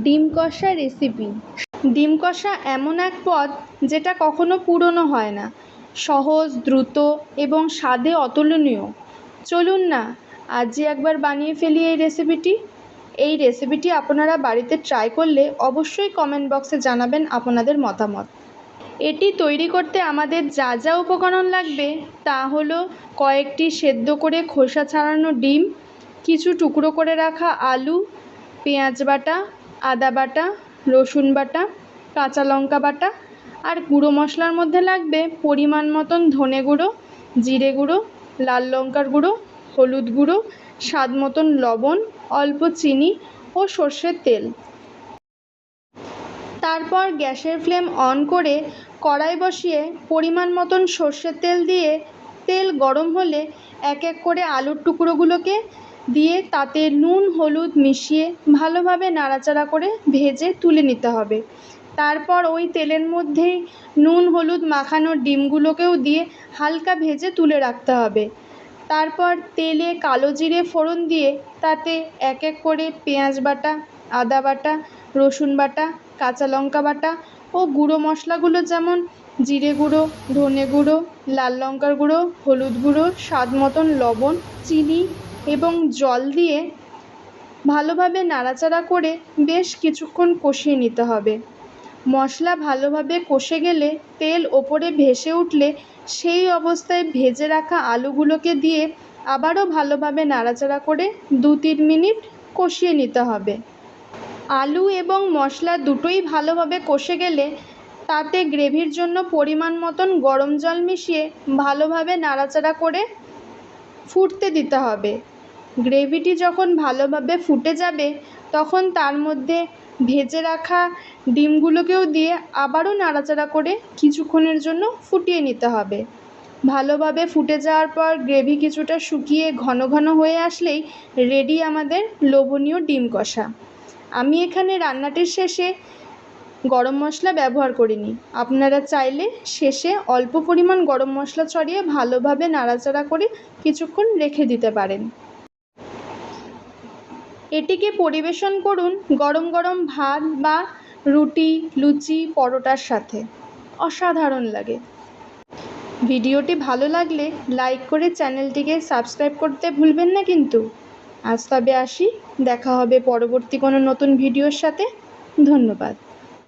ডিম কষা রেসিপি। ডিম কষা এমন এক পদ যেটা কখনো পুরনো হয় না, সহজ, দ্রুত এবং স্বাদে অতুলনীয়। চলুন না আজই একবার বানিয়ে ফেলি এই রেসিপিটি আপনারা বাড়িতে ট্রাই করলে অবশ্যই কমেন্ট বক্সে জানাবেন আপনাদের মতামত। এটি তৈরি করতে আমাদের যা যা উপকরণ লাগবে তা হলো কয়েকটি সেদ্ধ করে খোসা ছাড়ানো ডিম, কিছু টুকরো করে রাখা আলু, পেঁয়াজ বাটা, আদা বাটা, রসুন বাটা, কাঁচা লঙ্কা বাটা। আর গুঁড়ো মশলার মধ্যে লাগবে পরিমাণ মতন ধনে গুঁড়ো, জিরে গুঁড়ো, লাল লঙ্কার গুঁড়ো, হলুদ গুঁড়ো, স্বাদ মতন লবণ, অল্প চিনি ও সর্ষের তেল। তারপর গ্যাসের ফ্লেম অন করে কড়াই বসিয়ে পরিমাণ মতন সর্ষের তেল দিয়ে তেল গরম হলে এক এক করে আলুর টুকরোগুলোকে দিয়ে তাতে নুন হলুদ মিশিয়ে ভালোভাবে নাড়াচাড়া করে ভেজে তুলে নিতে হবে। তারপর ওই তেলের মধ্যেই নুন হলুদ মাখানো ডিমগুলোকেও দিয়ে হালকা ভেজে তুলে রাখতে হবে। তারপর তেলে কালো জিরে ফোড়ন দিয়ে তাতে এক এক করে পেঁয়াজ বাটা, আদা বাটা, রসুন বাটা, কাঁচা লঙ্কা বাটা ও গুঁড়ো মশলাগুলো যেমন জিরে গুঁড়ো, ধনে গুঁড়ো, লাল লঙ্কার গুঁড়ো, হলুদ গুঁড়ো, স্বাদ মতন লবণ, চিনি এবং জল দিয়ে ভালোভাবে নাড়াচাড়া করে বেশ কিছুক্ষণ কষিয়ে নিতে হবে। মশলা ভালোভাবে কষে গেলে তেল ওপরে ভেসে উঠলে সেই অবস্থায় ভেজে রাখা আলুগুলোকে দিয়ে আবারও ভালোভাবে নাড়াচাড়া করে 2-3 মিনিট কষিয়ে নিতে হবে। আলু এবং মশলা দুটোই ভালোভাবে কষে গেলে তাতে গ্রেভির জন্য পরিমাণ মতন গরম জল মিশিয়ে ভালোভাবে নাড়াচাড়া করে ফুটতে দিতে হবে। গ্রেভিটি যখন ভালোভাবে ফুটে যাবে তখন তার মধ্যে ভেজে রাখা ডিমগুলোকেও দিয়ে আবারও নাড়াচাড়া করে কিছুক্ষণের জন্য ফুটিয়ে নিতে হবে। ভালোভাবে ফুটে যাওয়ার পর গ্রেভি কিছুটা শুকিয়ে ঘন ঘন হয়ে আসলেই রেডি আমাদের লোভনীয় ডিম কষা। আমি এখানে রান্নাটির শেষে গরম মশলা ব্যবহার করিনি। আপনারা চাইলে শেষে অল্প পরিমাণ গরম মশলা ছড়িয়ে ভালোভাবে নাড়াচাড়া করে কিছুক্ষণ রেখে দিতে পারেন। এটিকে পরিবেশন করুন গরম গরম ভাত বা রুটি, লুচি, পরোটার সাথে। অসাধারণ লাগে। ভিডিওটি ভালো লাগলে লাইক করে চ্যানেলটিকে সাবস্ক্রাইব করতে ভুলবেন না কিন্তু। আজ তবে আসি, দেখা হবে পরবর্তী কোনো নতুন ভিডিওর সাথে। ধন্যবাদ।